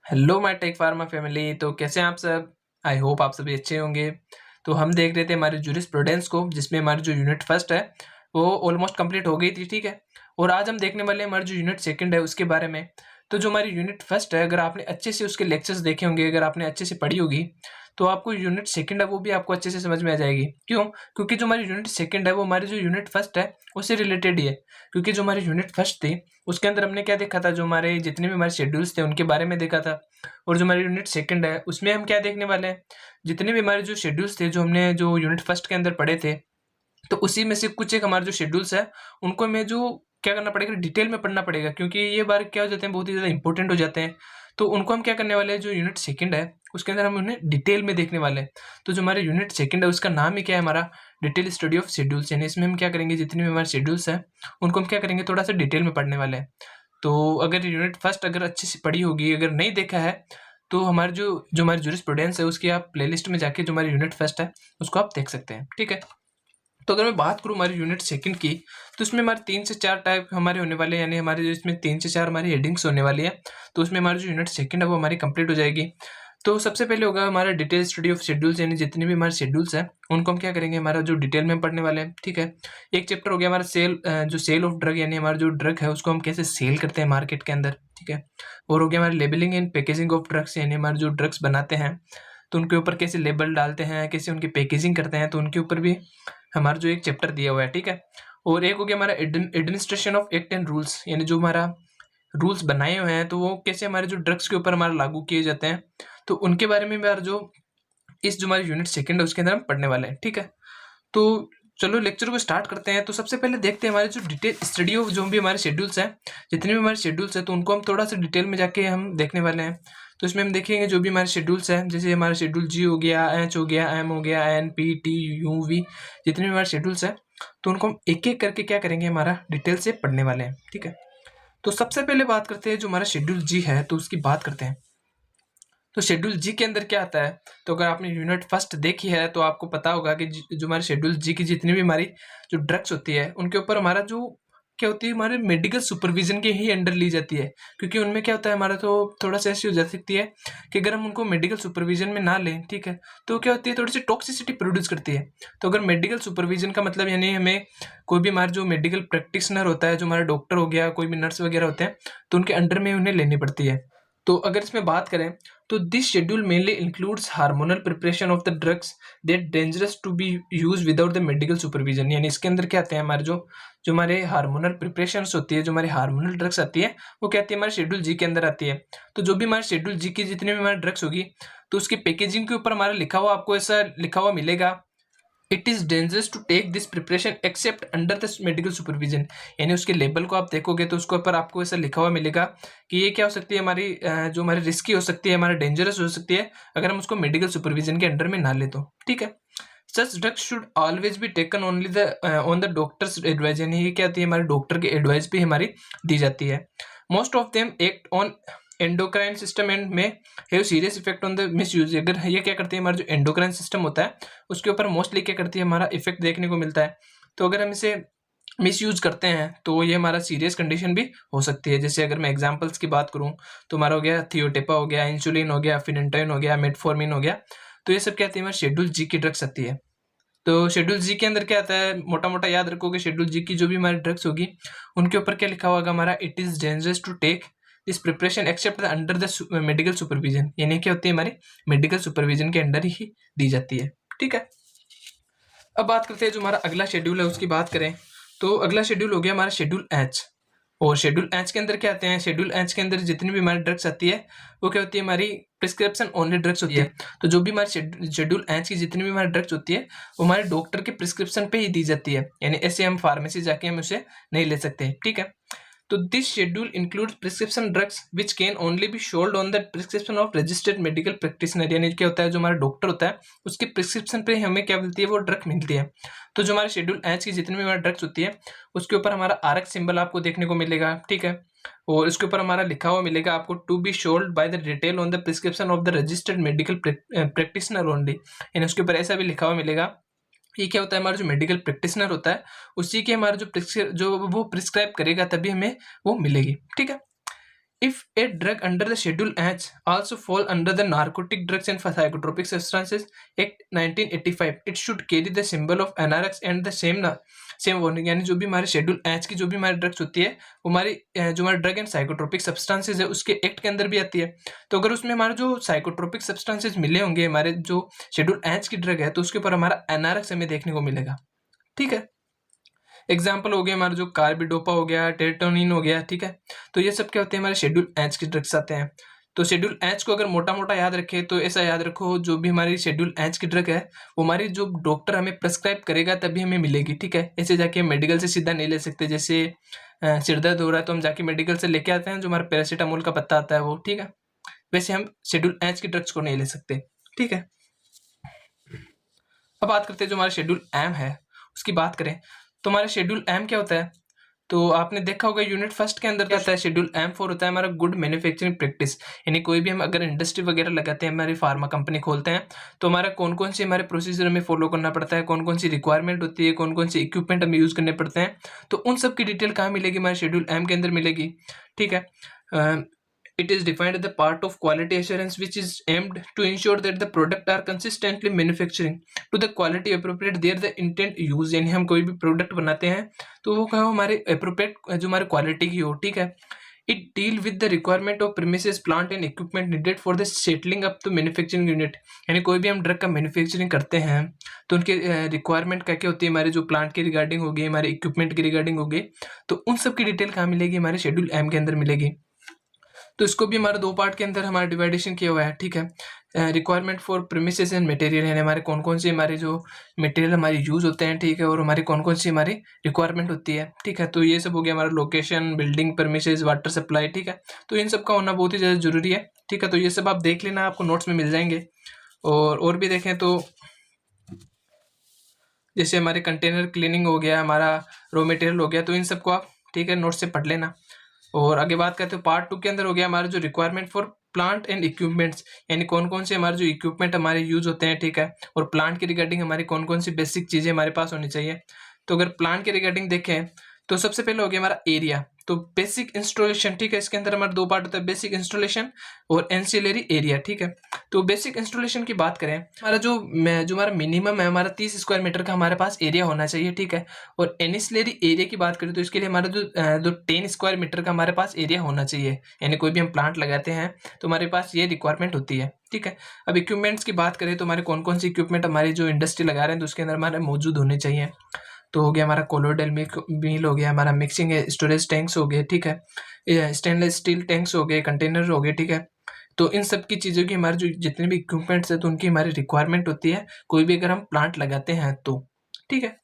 Hello my tech pharma family. तो कैसे हैं आप सब? आई होप आप सभी अच्छे होंगे। तो हम देख रहे थे हमारे जूरिस्प्रूडेंस को, जिसमें हमारी जो यूनिट फर्स्ट है वो ऑलमोस्ट कंप्लीट हो गई थी, ठीक है। और आज हम देखने वाले हैं हमारी जो यूनिट सेकंड है उसके बारे में। तो जो हमारी यूनिट फर्स्ट है, अगर आपने अच्छे से उसके लेक्चर्स देखे होंगे, अगर आपने अच्छे से पढ़ी होगी, तो आपको यूनिट सेकंड है वो भी आपको अच्छे से समझ में आ जाएगी। क्यों? क्योंकि जो हमारी यूनिट सेकंड है वो हमारी जो यूनिट फर्स्ट है उससे रिलेटेड ही है। क्योंकि जो हमारी यूनिट फर्स्ट थी उसके अंदर हमने क्या देखा था, जो हमारे जितने भी हमारे शेड्यूल्स थे उनके बारे में देखा था। और जो हमारी यूनिट सेकंड है उसमें हम क्या देखने वाले हैं, जितने भी हमारे जो शेड्यूल्स थे जो हमने जो यूनिट फर्स्ट के अंदर पढ़े थे, तो उसी में से कुछ एक हमारे जो शेड्यूल्स है उनको हमें जो क्या करना पड़ेगा, डिटेल में पढ़ना पड़ेगा। क्योंकि ये बार क्या हो जाते हैं, बहुत ही ज़्यादा इंपॉर्टेंट हो जाते हैं। तो उनको हम क्या करने वाले हैं, जो यूनिट सेकंड है उसके अंदर हम उन्हें डिटेल में देखने वाले हैं। तो जो हमारे यूनिट सेकंड है उसका नाम ही क्या है, हमारा डिटेल स्टडी ऑफ शेड्यूल्स। यानी इसमें हम क्या करेंगे, जितने भी हमारे शेड्यूल्स हैं उनको हम क्या करेंगे, थोड़ा सा डिटेल में पढ़ने वाले हैं। तो अगर यूनिट फर्स्ट अगर अच्छे से पढ़ी होगी, अगर नहीं देखा है, तो हमारी जो जो हमारी जूरिस्प्रूडेंस है उसकी आप प्लेलिस्ट में जाके जो हमारी यूनिट फर्स्ट है उसको आप देख सकते हैं, ठीक है। तो अगर मैं बात करूँ हमारी यूनिट सेकंड की, तो इसमें हमारे 3 से 4 टाइप हमारे होने वाले हैं। यानी हमारे जो इसमें 3 से 4 हमारी हेडिंग्स होने वाली है। तो उसमें हमारी जो यूनिट सेकंड है वो हमारी कंप्लीट हो जाएगी। तो सबसे पहले होगा हमारा डिटेल स्टडी ऑफ शेड्यूल्स। यानी जितने भी हमारे शेड्यूल्स हैं उनको हम क्या करेंगे, हमारा जो डिटेल में पढ़ने वाले हैं, ठीक है। एक चैप्टर हो गया हमारा जो सेल ऑफ ड्रग, यानी हमारा जो ड्रग है उसको हम कैसे सेल करते हैं मार्केट के अंदर, ठीक है। और हो गया हमारा labelling and packaging of drugs, यानी हमारे जो ड्रग्स बनाते हैं तो उनके ऊपर कैसे लेबल डालते हैं, कैसे उनकी पैकेजिंग करते हैं, तो उनके ऊपर भी हमारा जो एक चैप्टर दिया हुआ है, ठीक है। और एक हो गया हमारा administration of act and rules, यानी जो हमारा रूल्स बनाए हुए हैं तो वो कैसे हमारे जो ड्रग्स के ऊपर हमारा लागू किए जाते हैं, तो उनके बारे में हमारा जो इस जो हमारी यूनिट सेकंड है उसके अंदर हम पढ़ने वाले हैं, ठीक है। तो चलो लेक्चर को स्टार्ट करते हैं। तो सबसे पहले देखते हैं हमारे जो डिटेल स्टडी ऑफ जो भी हमारे शेड्यूल्स हैं, जितने भी हमारे शेड्यूल्स हैं तो उनको हम थोड़ा सा डिटेल में जाके हम देखने वाले हैं। तो इसमें हम देखेंगे जो भी हमारे शेड्यूल्स हैं, जैसे हमारा शेड्यूल जी हो गया, एच हो गया, एम हो गया, N, P, T, U, V, जितने भी हमारे शेड्यूल्स हैं तो उनको हम एक एक करके क्या करेंगे, हमारा डिटेल से पढ़ने वाले हैं, ठीक है। तो सबसे पहले बात करते हैं जो हमारा शेड्यूल जी है, तो उसकी बात करते हैं। तो शेड्यूल जी के अंदर क्या आता है, तो अगर आपने यूनिट फर्स्ट देखी है तो आपको पता होगा कि जो हमारे शेड्यूल जी की जितनी भी हमारी जो ड्रग्स होती है उनके ऊपर हमारा जो क्या होती है, हमारे मेडिकल सुपरविजन के ही अंडर ली जाती है। क्योंकि उनमें क्या होता है, हमारा तो थोड़ा सा ऐसी हो जा सकती है कि अगर हम उनको मेडिकल सुपरविजन में ना लें, ठीक है, तो क्या होती है, थोड़ी सी टॉक्सिसिटी प्रोड्यूस करती है। तो अगर मेडिकल सुपरविजन का मतलब यानी हमें कोई भी हमारा जो मेडिकल प्रैक्टिशनर होता है, जो हमारा डॉक्टर हो गया, कोई भी नर्स वगैरह होते हैं, तो उनके अंडर में उन्हें लेनी पड़ती है। तो अगर इसमें बात करें तो this schedule mainly includes hormonal preparation of the drugs that dangerous to be use without the medical supervision. यानी इसके अंदर क्या आते हैं, हमारे जो जो हमारे हार्मोनल प्रिपरेशंस होती है, जो हमारी हार्मोनल ड्रग्स आती है, वो क्या आती है, हमारे शेड्यूल जी के अंदर आती है। तो जो भी हमारे शेड्यूल जी की जितनी भी हमारी ड्रग्स होगी, तो उसकी पैकेजिंग के ऊपर हमारा लिखा हुआ, आपको ऐसा लिखा हुआ मिलेगा, it is dangerous to take this preparation except under the medical supervision. यानी उसके लेबल को आप देखोगे तो उसके ऊपर आपको ऐसा लिखा हुआ मिलेगा कि ये क्या हो सकती है, हमारी जो हमारी रिस्की हो सकती है, हमारा डेंजरस हो सकती है अगर हम उसको मेडिकल सुपरविजन के अंडर में ना ले, तो ठीक है। Such drugs should always be taken only the on the doctor's advice. यानी ये क्या आती है, हमारे डॉक्टर की एडवाइस भी हमारी दी जाती है। Most of them act on endocrine system and may have serious effect on the misuse. अगर ये क्या करती है, हमारा जो एंडोक्राइन सिस्टम होता है उसके ऊपर मोस्टली क्या करती है, हमारा इफेक्ट देखने को मिलता है। तो अगर हम इसे मिस यूज करते हैं तो ये हमारा सीरियस कंडीशन भी हो सकती है। जैसे अगर मैं एग्जांपल्स की बात करूं तो हमारा हो गया थियोटेपा हो गया, इंसुलिन हो गया, फिनेंटाइन हो गया, मेटफॉर्मिन हो गया। तो ये सब क्या आती है, हमारे शेड्यूल जी की ड्रग्स आती है। तो शेड्यूल जी के अंदर क्या आता है, मोटा मोटा याद रखोगे, शेड्यूल जी की जो भी हमारी ड्रग्स होगी उनके ऊपर क्या लिखा होगा, हमारा it is dangerous to take this preparation except under the medical supervision. यानी क्या होती है, हमारी मेडिकल सुपरविजन के अंडर ही दी जाती है, ठीक है। अब बात करते हैं जो हमारा अगला शेड्यूल है उसकी बात करें, तो अगला शेड्यूल हो गया हमारा शेड्यूल एच। और शेड्यूल एच के अंदर क्या आते हैं, शेड्यूल एच के अंदर जितनी भी हमारी ड्रग्स आती है वो क्या होती है, हमारी प्रिस्क्रिप्शन ओनली ड्रग्स होती है। तो जो भी हमारे शेड्यूल एच की जितनी भी हमारी ड्रग्स होती है वो हमारे डॉक्टर के प्रिस्क्रिप्शन पे ही दी जाती है। यानी ऐसे हम फार्मेसी जाके हम उसे नहीं ले सकते, ठीक है। तो this schedule includes prescription drugs which can only be sold on the prescription of registered medical practitioner. यानी क्या होता है, जो हमारा डॉक्टर होता है उसके प्रिस्क्रिप्शन पे हमें क्या मिलती है, वो ड्रग मिलती है। तो जो हमारे शेड्यूल एच की जितनी भी हमारी ड्रग्स होती है उसके ऊपर हमारा आरएक्स सिंबल आपको देखने को मिलेगा, ठीक है। और इसके ऊपर हमारा लिखा हुआ मिलेगा आपको to be sold by the retail on the prescription of the registered medical practitioner only. यानी उसके ऊपर ऐसा भी लिखा हुआ मिलेगा, ये क्या होता है, हमारा जो मेडिकल प्रैक्टिशनर होता है उसी के हमारा जो वो प्रिस्क्राइब करेगा तभी हमें वो मिलेगी, ठीक है। If a drug under the Schedule H also fall under the Narcotic Drugs and Psychotropic Substances Act 1985, it should carry the symbol of NRX and the same warning। यानी जो भी हमारे शेड्यूल एच की जो भी हमारी ड्रग्स होती है वो हमारी जो हमारे ड्रग एंड साइकोट्रोपिक सब्सटेंसेज है उसके एक्ट के अंदर भी आती है। तो अगर उसमें हमारे जो साइकोट्रोपिक सब्सटेंसेज मिले होंगे हमारे जो शेड्यूल एच की ड्रग है तो उसके ऊपर हमारा NRX हमें देखने को मिलेगा। ठीक है, एग्जाम्पल हो गया हमारा जो कार्बिडोपा हो गया, टेरेटोनिन हो गया। ठीक है, तो ये सब क्या होते हैं हमारे शेड्यूल एच की ड्रग्स आते हैं। तो शेड्यूल एच को अगर मोटा मोटा याद रखे तो ऐसा याद रखो, जो भी हमारी शेड्यूल एच की ड्रग है वो हमारी जो डॉक्टर हमें प्रेस्क्राइब करेगा तभी हमें मिलेगी। ठीक है, ऐसे जाके मेडिकल से सीधा नहीं ले सकते। जैसे सिर दर्द हो रहा है तो हम जाके मेडिकल से लेके आते हैं जो हमारा पैरासीटामोल का पत्ता आता है वो। ठीक है, वैसे हम शेड्यूल एच की ड्रग्स को नहीं ले सकते। ठीक है, अब बात करते हैं जो हमारा शेड्यूल एम है उसकी बात करें तो हमारा शेड्यूल एम क्या होता है। तो आपने देखा होगा यूनिट फर्स्ट के अंदर क्या होता है, शेड्यूल एम 4 होता है हमारा गुड मैन्युफैक्चरिंग प्रैक्टिस। यानी कोई भी हम अगर इंडस्ट्री वगैरह लगाते हैं, हमारी फार्मा कंपनी खोलते हैं तो हमारा कौन कौन सी हमारे प्रोसीजर हमें फॉलो करना पड़ता है, कौन कौन सी रिक्वायरमेंट होती है, कौन कौन सी इक्विपमेंट हमें यूज करने पड़ते हैं, तो उन सब की डिटेल कहाँ मिलेगी, हमारे शेड्यूल एम के अंदर मिलेगी। ठीक है, it is defined as the part of quality assurance which is aimed to ensure that the product are consistently manufacturing to the quality appropriate there the intent use। यानी हम कोई भी प्रोडक्ट बनाते हैं तो वो क्या हो हमारे अप्रोप्रिएट जो हमारे क्वालिटी की हो। ठीक है, it deal with the requirement of premises plant and equipment needed for the settling up to manufacturing unit। यानी कोई भी हम ड्रग का मैन्युफैक्चरिंग करते हैं तो उनके रिक्वायरमेंट क्या क्या होती है, हमारे जो प्लांट की रिगार्डिंग होगी, हमारे इक्विपमेंट की रिगार्डिंग होगी, तो उन सब की डिटेल कहाँ मिलेगी, हमारे शेड्यूल एम के अंदर मिलेगी। तो इसको भी हमारे दो पार्ट के अंदर हमारा डिवाइडेशन किया हुआ है। ठीक है, requirement for premises and material, यानी हमारे कौन कौन से हमारे जो मटेरियल हमारे यूज होते हैं। ठीक है, और हमारी कौन कौन सी हमारी रिक्वायरमेंट होती है। ठीक है, तो ये सब हो गया हमारा location, building, premises, water supply. ठीक है, तो इन सब का होना बहुत ही ज़्यादा जरूरी है। ठीक है, तो ये सब आप देख लेना, आपको नोट्स में मिल जाएंगे। और भी देखें तो जैसे हमारे कंटेनर क्लीनिंग हो गया, हमारा रॉ मटेरियल हो गया, तो इन सबको आप ठीक है नोट से पढ़ लेना। और आगे बात करते हैं पार्ट 2 के अंदर हो गया हमारा जो requirement for plant and equipments, यानी कौन कौन से हमारे जो इक्विपमेंट हमारे यूज होते हैं। ठीक है, और प्लांट के रिगार्डिंग हमारी कौन कौन सी बेसिक चीज़ें हमारे पास होनी चाहिए। तो अगर प्लांट के रिगार्डिंग देखें तो सबसे पहले हो गया हमारा एरिया, तो बेसिक इंस्टॉलेशन। ठीक है, इसके अंदर हमारे दो पार्ट होता है, बेसिक इंस्टॉलेशन और एंसिलरी एरिया। ठीक है, तो बेसिक इंस्टॉलेशन की बात करें, हमारा जो हमारा मिनिमम है हमारा 30 स्क्वायर मीटर का हमारे पास एरिया होना चाहिए। ठीक है, और एंसिलरी एरिया की बात करें तो इसके लिए हमारा जो 10 स्क्वायर मीटर का हमारे पास एरिया होना चाहिए। यानी कोई भी हम प्लांट लगाते हैं तो हमारे पास ये रिक्वायरमेंट होती है। ठीक है, अब इक्विपमेंट्स की बात करें तो हमारे कौन कौन सी इक्विपमेंट हमारी जो इंडस्ट्री लगा रहे हैं तो उसके अंदर हमारे मौजूद होने चाहिए। तो हो गया हमारा कोलोइडल मिल हो गया, हमारा मिक्सिंग स्टोरेज टैंक्स हो गए। ठीक है, स्टेनलेस स्टील टैंक्स हो गए, कंटेनर हो गए। ठीक है, तो इन सब की चीज़ों की हमारे जो जितने भी इक्विपमेंट्स है तो उनकी हमारी रिक्वायरमेंट होती है कोई भी अगर हम प्लांट लगाते हैं तो। ठीक है,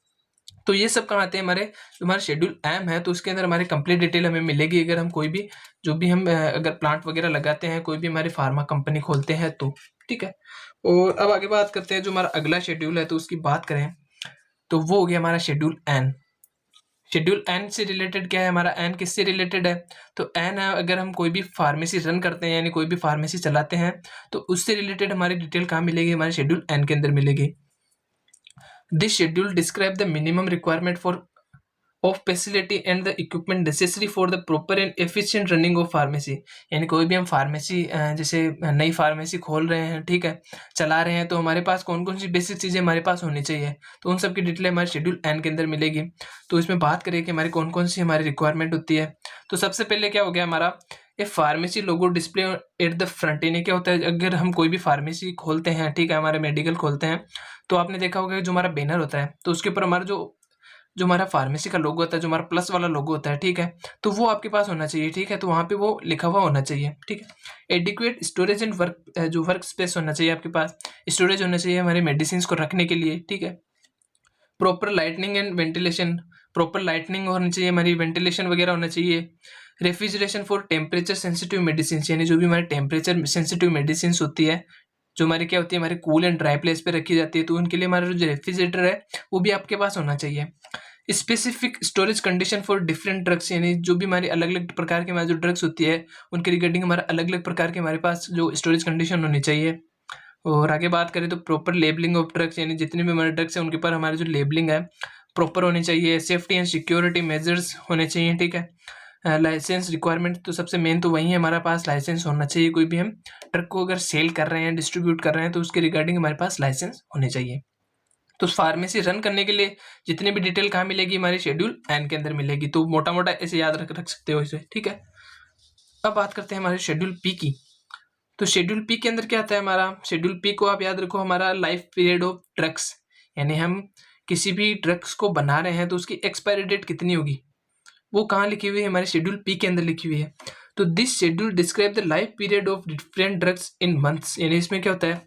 तो ये सब कहाँ आते हैं, हमारे शेड्यूल एम है तो उसके अंदर हमारी कंप्लीट डिटेल हमें मिलेगी अगर हम कोई भी जो भी हम अगर प्लांट वगैरह लगाते हैं, कोई भी हमारी फार्मा कंपनी खोलते हैं तो। ठीक है, और अब आगे बात करते हैं जो हमारा अगला शेड्यूल है तो उसकी बात करें तो वो हो गया हमारा शेड्यूल एन। शेड्यूल एन से रिलेटेड क्या है, हमारा एन किससे रिलेटेड है, तो एन है अगर हम कोई भी फार्मेसी रन करते हैं यानी कोई भी फार्मेसी चलाते हैं तो उससे रिलेटेड हमारी डिटेल कहाँ मिलेगी, हमारे शेड्यूल एन के अंदर मिलेगी। This schedule describe the minimum requirement for of facility and the equipment necessary for the proper and efficient running of pharmacy. यानी कोई भी हम फार्मेसी जैसे नई फार्मेसी खोल रहे हैं, ठीक है, चला रहे हैं, तो हमारे पास कौन कौन सी बेसिक चीज़ें हमारे पास होनी चाहिए, तो उन सब की डिटेल हमारे शेड्यूल एन के अंदर मिलेगी। तो इसमें बात करें कि हमारी कौन कौन सी हमारी रिक्वायरमेंट होती है, तो सबसे पहले क्या हो गया हमारा ये pharmacy logo display at the front. यानी क्या होता है अगर हम कोई भी फार्मेसी खोलते हैं, ठीक है, हमारे मेडिकल खोलते हैं, तो आपने देखा होगा जो हमारा बैनर होता है तो उसके ऊपर हमारा जो हमारा फार्मेसी का लोगो होता है, जो हमारा प्लस वाला लोगो होता है, ठीक है, तो वो आपके पास होना चाहिए। ठीक है, तो वहाँ पे वो लिखा हुआ होना चाहिए। ठीक है, adequate storage and work space होना चाहिए, आपके पास स्टोरेज होना चाहिए हमारे मेडिसिन को रखने के लिए। ठीक है, proper lightning and ventilation, proper lightning होनी चाहिए, हमारी वेंटिलेशन वगैरह होना चाहिए। Refrigeration for temperature sensitive medicine, यानी जो भी हमारे टेम्परेचर सेंसिटिव मेडिसिन होती है, जो हमारी क्या होती है हमारे कूल एंड ड्राई प्लेस पे रखी जाती है, तो उनके लिए हमारा जो रेफ्रिजरेटर है वो भी आपके पास होना चाहिए। Specific storage condition for different drugs, यानी जो भी हमारी अलग अलग प्रकार के हमारी जो ड्रग्स होती है उनके रिगार्डिंग हमारा अलग अलग प्रकार के हमारे पास जो स्टोरेज कंडीशन होनी चाहिए। और आगे बात करें तो प्रॉपर लेबलिंग ऑफ ड्रग्स, यानी जितने भी हमारे ड्रग्स हैं उनके ऊपर हमारी जो लेबलिंग है प्रॉपर होनी चाहिए। सेफ्टी एंड सिक्योरिटी मेजर्स होने चाहिए। ठीक है, लाइसेंस रिक्वायरमेंट तो सबसे मेन तो वही है, हमारे पास लाइसेंस होना चाहिए। कोई भी हम ट्रक को अगर सेल कर रहे हैं, डिस्ट्रीब्यूट कर रहे हैं, तो उसके रिगार्डिंग हमारे पास लाइसेंस होने चाहिए। तो फार्मेसी रन करने के लिए जितनी भी डिटेल कहाँ मिलेगी, हमारी शेड्यूल एन के अंदर मिलेगी। तो मोटा मोटा ऐसे याद रख सकते हो इसे, ठीक है। अब बात करते हैं हमारे शेड्यूल पी की। तो शेड्यूल पी के अंदर क्या आता है हमारा, शेड्यूल पी को आप याद रखो, हमारा लाइफ पीरियड ऑफ ड्रग्स, यानी हम किसी भी ड्रग्स को बना रहे हैं तो उसकी एक्सपायरी डेट कितनी होगी, वो कहाँ लिखी हुई है, हमारे शेड्यूल पी के अंदर लिखी हुई है। तो this schedule describe the life period of different drugs in months, यानी इसमें क्या होता है,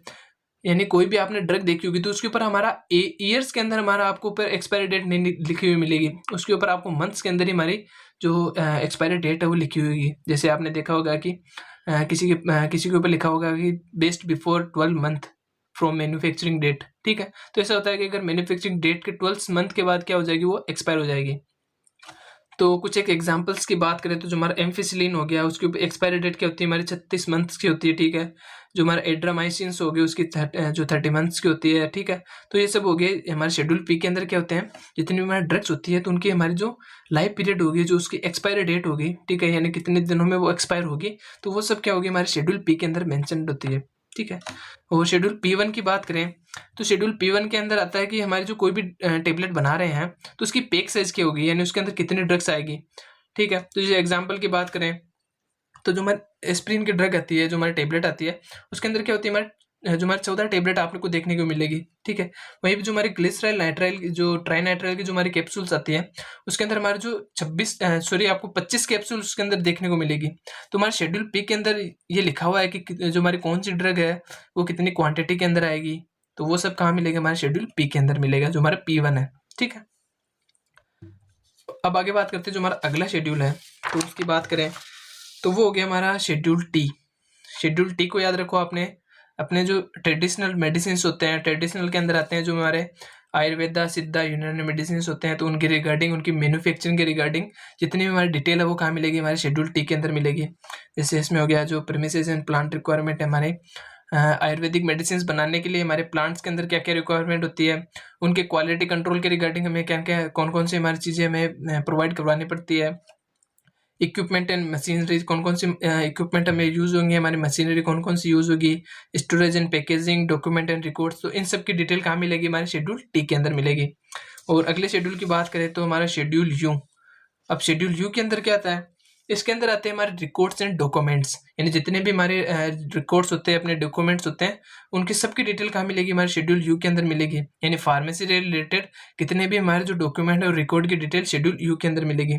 यानी कोई भी आपने ड्रग देखी होगी तो उसके ऊपर हमारा ईयर्स के अंदर हमारा आपको ऊपर एक्सपायरी डेट नहीं लिखी हुई मिलेगी, उसके ऊपर आपको मंथ्स के अंदर ही हमारी जो एक्सपायरी डेट है वो लिखी हुई होगी। जैसे आपने देखा होगा कि किसी के ऊपर लिखा होगा कि best before 12 month from manufacturing date, ठीक है। तो ऐसा होता है कि अगर मैन्युफैक्चरिंग डेट के 12 मंथ के बाद क्या हो जाएगी, वो एक्सपायर हो जाएगी। तो कुछ एक एग्जांपल्स की बात करें तो जो हमारा एम्फिसिलिन हो गया, उसकी एक्सपायरी डेट क्या होती है, हमारी 36 मंथ्स की होती है, ठीक है। जो हमारा एड्रामाइसिन हो गया, उसकी जो 30 मंथ्स की होती है, ठीक है। तो ये सब हो गए हमारे शेड्यूल पी के अंदर क्या होते हैं, जितनी भी हमारी ड्रग्स होती है तो उनकी हमारी जो लाइफ पीरियड होगी, जो उसकी एक्सपायरी डेट होगी, ठीक है, यानी कितने दिनों में वो एक्सपायर होगी, तो वो सब क्या होगी, हमारे शेड्यूल पी के अंदर मैंशन होती है, ठीक है। और शेड्यूल P1 की बात करें तो शेड्यूल P1 के अंदर आता है कि हमारी जो कोई भी टेबलेट बना रहे हैं तो उसकी पैक साइज क्या होगी, यानी उसके अंदर कितनी ड्रग्स आएगी, ठीक है। तो जैसे एग्जांपल की बात करें तो जो हमारी एस्प्रिन की ड्रग आती है, जो हमारी टेबलेट आती है, उसके अंदर क्या होती है, हमारे जो हमारी 14 टेबलेट आपको देखने को मिलेगी, ठीक है। वहीं पे जो हमारी ग्लिसराइल नाइट्राइल जो ट्राइनाइट्राइल की जो हमारी कैप्सूल्स आती है, उसके अंदर हमारे जो 25 कैप्सूल उसके अंदर देखने को मिलेगी। तो हमारे शेड्यूल पी के अंदर ये लिखा हुआ है कि जो हमारी कौन सी ड्रग है वो कितनी क्वांटिटी के अंदर आएगी, तो वो सब कहाँ मिलेगा, हमारे शेड्यूल पी के अंदर मिलेगा, जो हमारा P1 है, ठीक है। अब आगे बात करते हैं जो हमारा अगला शेड्यूल है, तो उसकी बात करें तो वो हो गया हमारा शेड्यूल टी। शेड्यूल टी को याद रखो आपने, अपने जो ट्रेडिशनल मेडिसिन होते हैं, ट्रेडिशनल के अंदर आते हैं जो हमारे आयुर्वेदा, सिद्धा, यूनानी मेडिसिन होते हैं, तो उनकी रिगार्डिंग, उनकी मैन्युफैक्चरिंग के रिगार्डिंग जितनी भी हमारी डिटेल है वो कहाँ मिलेगी, हमारे शेड्यूल टी के अंदर मिलेगी। जैसे इसमें हो गया जो प्रीमिसेस एंड प्लांट रिक्वायरमेंट है, हमारे आयुर्वेदिक मेडिसिन बनाने के लिए हमारे प्लांट्स के अंदर क्या क्या रिक्वायरमेंट होती है, उनके क्वालिटी कंट्रोल के रिगार्डिंग हमें क्या क्या कौन कौन सी हमारी चीज़ें हमें प्रोवाइड करवानी पड़ती है, इक्विपमेंट एंड मशीनरी कौन कौन सी इक्विपमेंट हमें यूज़ होंगे, हमारी मशीनरी कौन कौन सी यूज़ होगी, storage and packaging, document and records, तो इन सब की डिटेल कहाँ मिलेगी, हमारे शेड्यूल टी के अंदर मिलेगी। और अगले शेड्यूल की बात करें तो हमारा शेड्यूल यू। अब शेड्यूल यू के अंदर क्या आता है, इसके अंदर आते हैं हमारे रिकॉर्ड्स एंड डॉक्यूमेंट्स, यानी जितने भी हमारे रिकॉर्ड्स होते हैं, अपने डॉक्यूमेंट्स होते हैं, उनकी सबकी डिटेल कहाँ मिलेगी, हमारे शेड्यूल यू के अंदर मिलेगी। यानी फार्मेसी से रिलेटेड कितने भी हमारे जो डॉक्यूमेंट है और रिकॉर्ड की डिटेल शेड्यूल यू के अंदर मिलेगी।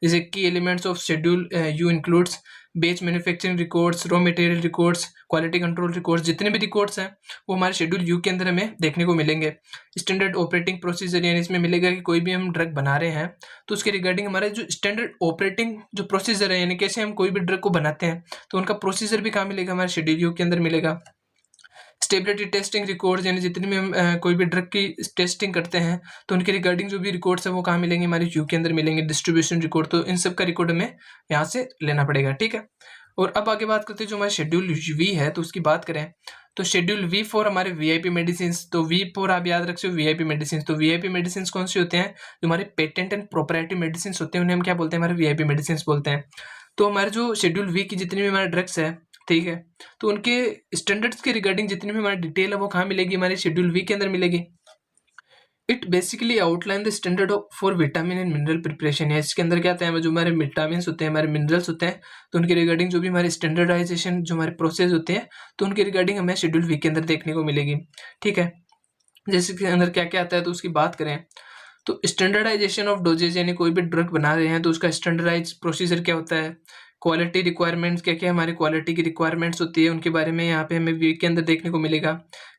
जैसे की elements of schedule U includes batch manufacturing records, raw material records, quality control records, जितने भी रिकॉर्ड्स हैं वो हमारे शेड्यूल यू के अंदर हमें देखने को मिलेंगे। स्टैंडर्ड ऑपरेटिंग प्रोसीजर, यानी इसमें मिलेगा कि कोई भी हम ड्रग बना रहे हैं तो उसके रिगार्डिंग हमारे जो स्टैंडर्ड ऑपरेटिंग जो प्रोसीजर है, यानी कैसे हम कोई भी ड्रग को बनाते हैं, तो उनका प्रोसीजर भी कहाँ मिलेगा, हमारे शेड्यूल यू के अंदर मिलेगा। स्टेबिलिटी टेस्टिंग रिकॉर्ड्स, यानी जितनी भी हम कोई भी ड्रग की टेस्टिंग करते हैं तो उनके रिगार्डिंग जो भी रिकॉर्ड्स है वो कहाँ मिलेंगे, हमारे यू के अंदर मिलेंगे। डिस्ट्रीब्यूशन रिकॉर्ड, तो इन सब का रिकॉर्ड हमें यहाँ से लेना पड़ेगा, ठीक है। और अब आगे बात करते हैं जो हमारा शेड्यूल वी है, तो उसकी बात करें तो शेड्यूल वी फॉर हमारे वीआईपी मेडिसिन। तो वी फॉर आप याद रखिए वीआईपी मेडिसिन। तो वीआईपी मेडिसिन कौन सी होते हैं, जो हमारे पेटेंट एंड प्रोप्राइटरी मेडिसिन होते हैं उन्हें हम क्या बोलते हैं, हमारे वीआईपी मेडिसिन बोलते हैं। तो हमारे जो शेड्यूल वी की जितनी भी हमारे ड्रग्स है, ठीक है, तो उनके स्टैंडर्ड्स के रिगार्डिंग जितनी भी हमारी डिटेल है वो कहाँ मिलेगी, हमारे शेड्यूल वी के अंदर मिलेगी। It basically outline the standard for vitamin and mineral preparation है। इसके अंदर क्या आता है, जो हमारे विटामिन होते हैं, हमारे मिनरल्स होते हैं, तो उनके रिगार्डिंग जो भी हमारे स्टैंडर्डाइजेशन जो हमारे प्रोसेस होते हैं, तो उनके रिगार्डिंग हमें शेड्यूल वी के अंदर देखने को मिलेगी, ठीक है। जैसे के अंदर क्या क्या आता है तो उसकी बात करें तो स्टैंडर्डाइजेशन ऑफ डोजेज, यानी कोई भी ड्रग बना रहे हैं तो उसका स्टैंडर्डाइज प्रोसीजर क्या होता है। क्वालिटी रिक्वायरमेंट्स, क्या क्या हमारी क्वालिटी की रिक्वायरमेंट्स होती है उनके बारे में यहाँ पे हमें वीक के अंदर देखने को मिलेगा।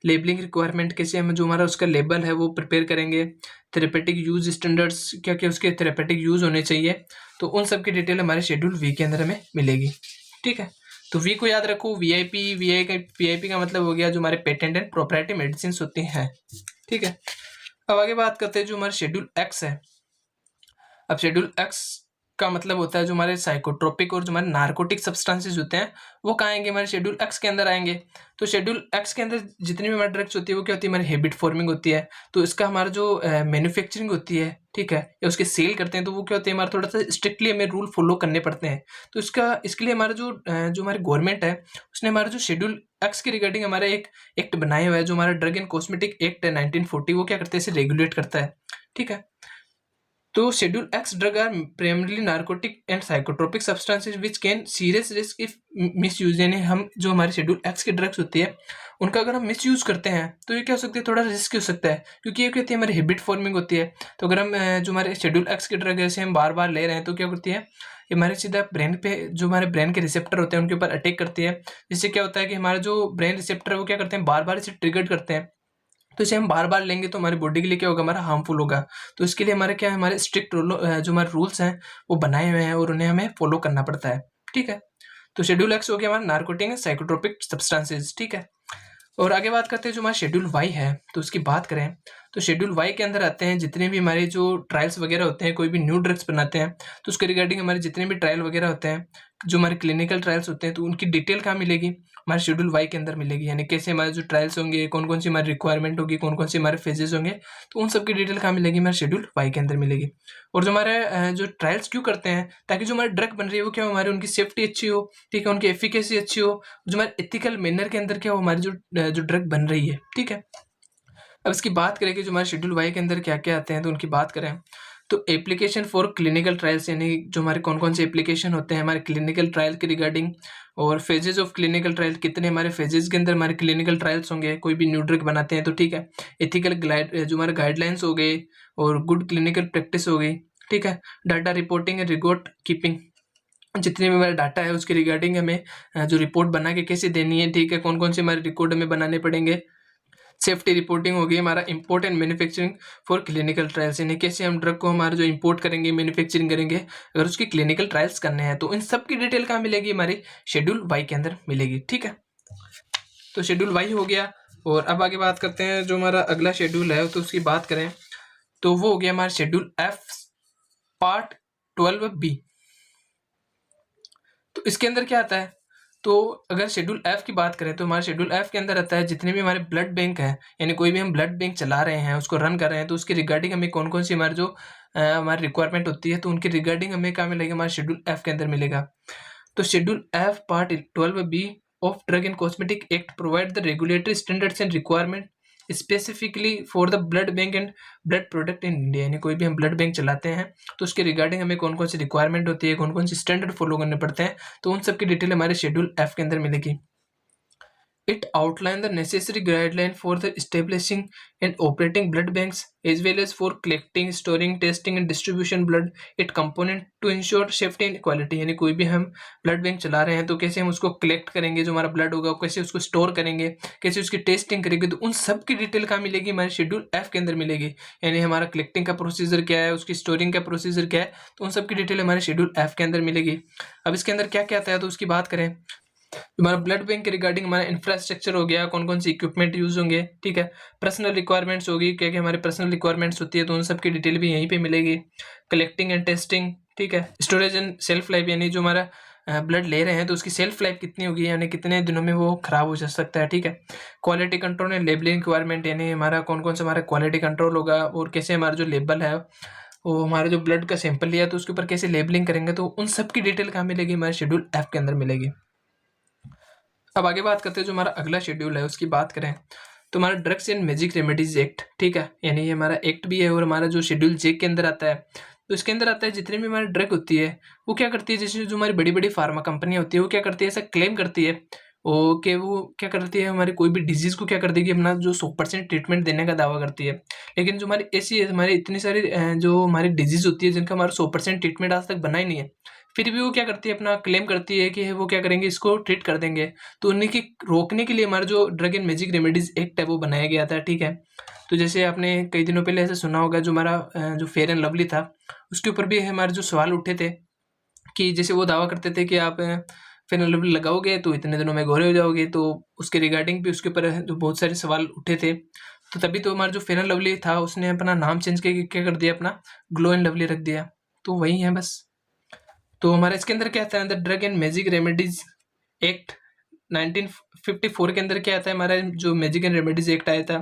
लेबलिंग रिक्वायरमेंट, कैसे हम जो हमारा उसका लेबल है वो प्रिपेयर करेंगे। थेरेपेटिक यूज स्टैंडर्ड्स, क्या क्या उसके थेरेपेटिक यूज होने चाहिए, तो उन सब की डिटेल हमारे शेड्यूल वी के अंदर हमें मिलेगी, ठीक है। तो वी को याद रखो, वीआईपी का मतलब हो गया जो हमारे पेटेंट एंड प्रोप्राइटरी मेडिसिन होती हैं, ठीक है। अब आगे बात करते हैं जो हमारा शेड्यूल एक्स है। अब शेड्यूल एक्स का मतलब होता है जो हमारे साइकोट्रोपिक और जो हमारे नार्कोटिक सब्सटेंसेस होते हैं वो कहाँ आएंगे, हमारे शेड्यूल एक्स के अंदर आएंगे। तो शेड्यूल एक्स के अंदर जितनी भी हमारी ड्रग्स होती है वो क्या होती है, हमारी हैबिट फॉर्मिंग होती है। तो इसका हमारा जो मैन्युफैक्चरिंग होती है, ठीक है, या उसके सेल करते हैं, तो वो क्या होती है, हमारा थोड़ा सा स्ट्रिक्टली हमें रूल फॉलो करने पड़ते हैं। तो इसके लिए हमारा जो हमारी गवर्नमेंट है उसने हमारा जो शेड्यूल एक्स के रिगार्डिंग हमारा एक एक्ट बनाया हुआ है, जो हमारा ड्रग एंड कॉस्मेटिक एक्ट है 1940, वो क्या करते हैं, इसे रेगुलेट करता है, ठीक है। तो schedule X drug are primarily narcotic and psychotropic substances which can serious risk if misuse, यानी हम जो हमारे शेड्यूल एक्स की ड्रग्स होती है उनका अगर हम मिस यूज करते हैं तो ये क्या हो सकता है, थोड़ा रिस्क हो सकता है, क्योंकि ये क्या होती है, हमारी हैबिट फॉर्मिंग होती है। तो अगर हम जो हमारे शेड्यूल एक्स की ड्रग है हम बार बार ले रहे हैं तो क्या करती है, ये हमारे सीधा ब्रेन पे, जो हमारे ब्रेन के रिसेप्टर होते हैं उनके ऊपर अटैक करती है, जिससे क्या होता है कि हमारा जो ब्रेन रिसेप्टर है वो क्या करते हैं, बार बार इसे ट्रिगर करते हैं। तो इसे हम बार बार लेंगे तो हमारी बॉडी के लिए क्या होगा, हमारा हार्मफुल होगा। तो इसके लिए हमारे क्या है, हमारे स्ट्रिक्ट जो हमारे रूल्स हैं वो बनाए हुए हैं और उन्हें हमें फॉलो करना पड़ता है, ठीक है। तो शेड्यूल एक्स हो गया हमारा नार्कोटिक एंड साइकोट्रोपिक सब्सटेंसेस, ठीक है। और आगे बात करते हैं जो हमारा शेड्यूल वाई है, तो उसकी बात करें तो शेड्यूल वाई के अंदर आते हैं जितने भी हमारे जो ट्रायल्स वगैरह होते हैं, कोई भी न्यू ड्रग्स बनाते हैं तो उसके रिगार्डिंग हमारे जितने भी ट्रायल वगैरह होते हैं, जो हमारे क्लिनिकल ट्रायल्स होते हैं, तो उनकी डिटेल कहाँ मिलेगी, हमारे शेड्यूल वाई के अंदर मिलेगी। यानी कैसे हमारे जो ट्रायल्स होंगे, कौन कौन सी हमारी रिक्वायरमेंट होगी, कौन कौन सी हमारे फेजेस होंगे, तो उन सबकी डिटेल कहाँ मिलेगी, हमारे शेड्यूल वाई के अंदर मिलेगी। और जो हमारे जो ट्रायल्स क्यों करते हैं, ताकि जो हमारी ड्रग बन रही है वो क्या हो, हमारी उनकी सेफ्टी अच्छी हो, ठीक है, उनकी एफिकेसी अच्छी हो, जो हमारे एथिकल मैनर के अंदर क्या हो, हमारी जो ड्रग बन रही है, ठीक है। अब इसकी बात करें कि जो हमारे शेड्यूल वाई के अंदर क्या क्या आते हैं, तो उनकी बात करें तो एप्लीकेशन फॉर क्लिनिकल ट्रायल्स, यानी जो हमारे कौन कौन से एप्लीकेशन होते हैं हमारे क्लिनिकल ट्रायल के रिगार्डिंग, और फेजेस ऑफ क्लिनिकल ट्रायल, कितने हमारे फेजेस के अंदर हमारे क्लिनिकल ट्रायल्स होंगे, कोई भी न्यू ड्रग बनाते हैं तो, ठीक है। एथिकल जो हमारे गाइडलाइंस हो गए और गुड क्लिनिकल प्रैक्टिस हो गई, ठीक है। Data reporting and record keeping, जितने भी हमारा डाटा है उसके रिगार्डिंग हमें जो रिपोर्ट बना के कैसे देनी है, ठीक है, कौन कौन से हमारे रिकॉर्ड हमें बनाने पड़ेंगे। सेफ्टी रिपोर्टिंग होगी हमारा import and manufacturing for clinical trials, यानी कैसे हम ड्रग को हमारा जो इंपोर्ट करेंगे, मैन्युफैक्चरिंग करेंगे अगर उसकी क्लिनिकल ट्रायल्स करने हैं, तो इन सब की डिटेल कहाँ मिलेगी, हमारी शेड्यूल वाई के अंदर मिलेगी, ठीक है। तो शेड्यूल वाई हो गया। और अब आगे बात करते हैं जो हमारा अगला शेड्यूल है, तो उसकी बात करें तो वो हो गया हमारा शेड्यूल एफ पार्ट 12B। तो इसके अंदर क्या आता है, तो अगर शेड्यूल एफ की बात करें तो हमारे शेड्यूल एफ के अंदर आता है जितने भी हमारे ब्लड बैंक है, यानी कोई भी हम ब्लड बैंक चला रहे हैं, उसको रन कर रहे हैं, तो उसके रिगार्डिंग हमें कौन कौन सी हमारी जो हमारी रिक्वायरमेंट होती है, तो उनके रिगार्डिंग हमें क्या मिलेगा, हमारे शेड्यूल एफ के अंदर मिलेगा। तो schedule F part 12B of Drug and Cosmetic Act provide the regulatory standards and requirement specifically for the blood bank and blood product in India, यानी कोई भी हम ब्लड बैंक चलाते हैं तो उसके रिगार्डिंग हमें कौन कौन सी रिक्वायरमेंट होती है, कौन कौन सी स्टैंडर्ड फॉलो करने पड़ते हैं, तो उन सब की डिटेल हमारे शेड्यूल एफ के अंदर मिलेगी। It outlined the necessary guideline for the establishing and operating blood banks as well as for collecting, storing, testing and distribution blood it component to ensure safety and quality, यानी कोई भी हम blood bank चला रहे हैं तो कैसे हम उसको कलेक्ट करेंगे, जो हमारा ब्लड होगा कैसे उसको स्टोर करेंगे, कैसे उसकी टेस्टिंग करेंगे, तो उन सब की डिटेल कहाँ मिलेगी, हमारे शेड्यूल एफ के अंदर मिलेगी। यानी हमारा कलेक्टिंग का प्रोसीजर क्या है, उसकी स्टोरिंग का प्रोसीजर क्या है, तो उन सब की डिटेल हमारे शेड्यूल एफ के अंदर मिलेगी। अब इसके अंदर क्या क्या आता है तो उसकी बात करें, हमारा ब्लड बैंक के रिगार्डिंग हमारा इंफ्रास्ट्रक्चर हो गया, कौन कौन सी इक्विपमेंट यूज होंगे, ठीक है। पर्सनल रिक्वायरमेंट्स होगी, क्या क्या हमारे पर्सनल रिक्वायरमेंट्स होती है, तो उन सब की डिटेल भी यहीं पे मिलेगी। कलेक्टिंग एंड टेस्टिंग, ठीक है। स्टोरेज एंड सेल्फ लाइफ, यानी जो हमारा ब्लड ले रहे हैं तो उसकी सेल्फ लाइफ कितनी होगी, यानी कितने दिनों में वो खराब हो जा सकता है, ठीक है। Quality control and labelling requirement, यानी हमारा कौन कौन सा हमारा क्वालिटी कंट्रोल होगा और कैसे हमारा जो लेबल है वो हमारे जो ब्लड का सैंपल लिया तो उसके ऊपर कैसे लेबलिंग करेंगे, तो उन सब की डिटेल कहाँ मिलेगी, हमारे शेड्यूल एफ के अंदर मिलेगी। अब आगे बात करते हैं जो हमारा अगला शेड्यूल है उसकी बात करें तो हमारा drugs and magic remedies act, ठीक है, यानी ये हमारा एक्ट भी है और हमारा जो शेड्यूल जे के अंदर आता है, तो इसके अंदर आता है जितनी भी हमारी ड्रग होती है वो क्या करती है, जैसे जो हमारी बड़ी बड़ी फार्मा कंपनी होती है वो क्या करती है, ऐसा क्लेम करती है वो क्या करती है, हमारी कोई भी डिजीज को क्या कर देगी, अपना जो 100% ट्रीटमेंट देने का दावा करती है। लेकिन जो हमारी ऐसी हमारी इतनी सारी जो हमारी डिजीज होती है जिनका हमारा 100% ट्रीटमेंट आज तक बना ही नहीं है, फिर भी वो क्या करती है, अपना क्लेम करती है कि वो क्या करेंगे, इसको ट्रीट कर देंगे। तो उन्हीं की रोकने के लिए हमारा जो drug and magic remedies act है वो बनाया गया था, ठीक है। तो जैसे आपने कई दिनों पहले ऐसा सुना होगा जो हमारा जो फेयर एंड लवली था उसके ऊपर भी हमारे जो सवाल उठे थे कि जैसे वो दावा करते थे कि आप फेयर एंड लवली लगाओगे तो इतने दिनों में गोरे हो जाओगे, तो उसके रिगार्डिंग भी उसके ऊपर जो बहुत सारे सवाल उठे थे, तो तभी तो हमारा जो फेयर एंड लवली था उसने अपना नाम चेंज करके क्या कर दिया, अपना ग्लो एंड लवली रख दिया। तो वही है बस। तो हमारा इसके अंदर क्या आता है, the drug and magic remedies act 1954 के अंदर क्या आता है, हमारा जो मैजिक एंड रेमेडीज एक्ट आया था,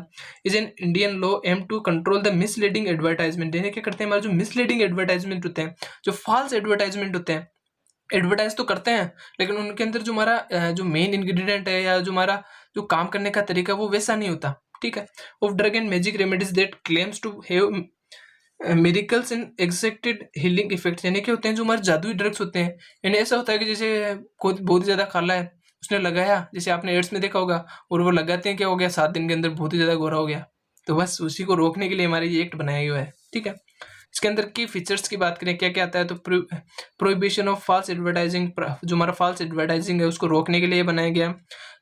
is an Indian law aim to control the misleading advertisement. यानी क्या करते हैं, हमारे जो मिसलीडिंग एडवर्टाइजमेंट होते हैं, जो फॉल्स एडवर्टाइजमेंट होते हैं, एडवर्टाइज तो करते हैं लेकिन उनके अंदर जो हमारा जो मेन इंग्रेडिएंट है या जो हमारा जो काम करने का तरीका वो वैसा नहीं होता, ठीक है। Of drug and magic remedies that claims to have miracles and accepted healing effects. यानी क्या होते हैं, जो हमारे जादुई ड्रग्स होते हैं, यानी ऐसा होता है कि जैसे कोई बहुत ही ज्यादा खाला है, उसने लगाया, जैसे आपने एड्स में देखा होगा, और वो लगाते हैं क्या हो गया, 7 दिन के अंदर बहुत ही ज्यादा गोरा हो गया। तो बस उसी को रोकने के लिए हमारे ये एक्ट बनाया हुआ है, ठीक है। इसके अंदर की फीचर्स की बात करें, क्या क्या आता है, तो प्रोहिबिशन ऑफ फॉल्स एडवर्टाइजिंग, जो हमारा फॉल्स एडवर्टाइजिंग है उसको रोकने के लिए बनाया गया।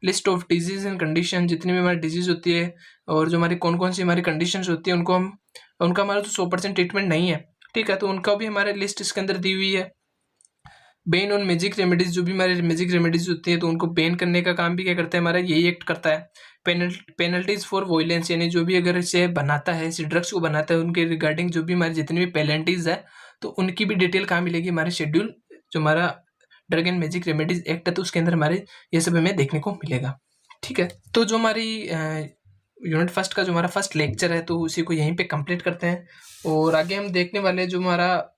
List of disease and condition, जितनी भी हमारी डिजीज होती है और जो हमारी कौन कौन सी हमारी कंडीशंस होती है उनका हमारा तो 100% ट्रीटमेंट नहीं है, ठीक है, तो उनका भी हमारे लिस्ट इसके अंदर दी हुई है। बैन ऑन मैजिक रेमेडीज, जो भी हमारे मैजिक रेमेडीज होती है तो उनको बैन करने का काम भी क्या करता है, हमारा यही एक्ट करता है। पेनल्टीज फॉर वॉयलेंस, यानी जो भी अगर इसे बनाता है, इस ड्रग्स को बनाता है, उनके रिगार्डिंग जो भी हमारी जितनी भी पेनल्टीज है तो उनकी भी डिटेल कहाँ मिलेगी, हमारे शेड्यूल जो हमारा drug and magic remedies act है तो उसके अंदर हमारे ये सब हमें देखने को मिलेगा, ठीक है। तो जो हमारी यूनिट फर्स्ट का जो हमारा फर्स्ट लेक्चर है तो उसी को यहीं पे कंप्लीट करते हैं, और आगे हम देखने वाले जो हमारा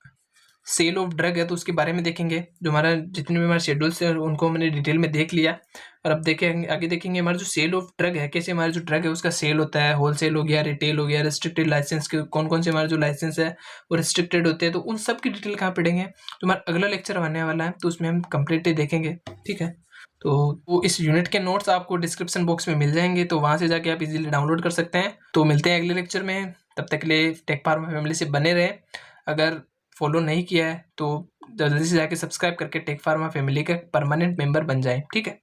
सेल ऑफ ड्रग है तो उसके बारे में देखेंगे। जो हमारा जितने भी हमारे शेड्यूल्स हैं उनको हमने डिटेल में देख लिया, और अब देखेंगे आगे देखेंगे हमारा जो सेल ऑफ ड्रग है, कैसे हमारा जो ड्रग है उसका सेल होता है, होलसेल हो गया, रिटेल हो गया, रिस्ट्रिक्टेड लाइसेंस के कौन कौन से हमारे जो लाइसेंस है वो रिस्ट्रिक्टेड होते हैं, तो उन सब की डिटेल कहाँ पढ़ेंगे, तो हमारा अगला लेक्चर आने वाला है तो उसमें हम कंप्लीटली देखेंगे, ठीक है। तो वो इस यूनिट के नोट्स आपको डिस्क्रिप्शन बॉक्स में मिल जाएंगे, तो वहां से जाके आप इजीली डाउनलोड कर सकते हैं। तो मिलते हैं अगले लेक्चर में, तब तक के लिए टेक फार्मा फैमिली से बने रहें। अगर फॉलो नहीं किया है तो जल्दी से जाके सब्सक्राइब करके टेक फार्मा फैमिली का परमानेंट मेंबर बन जाए, ठीक है।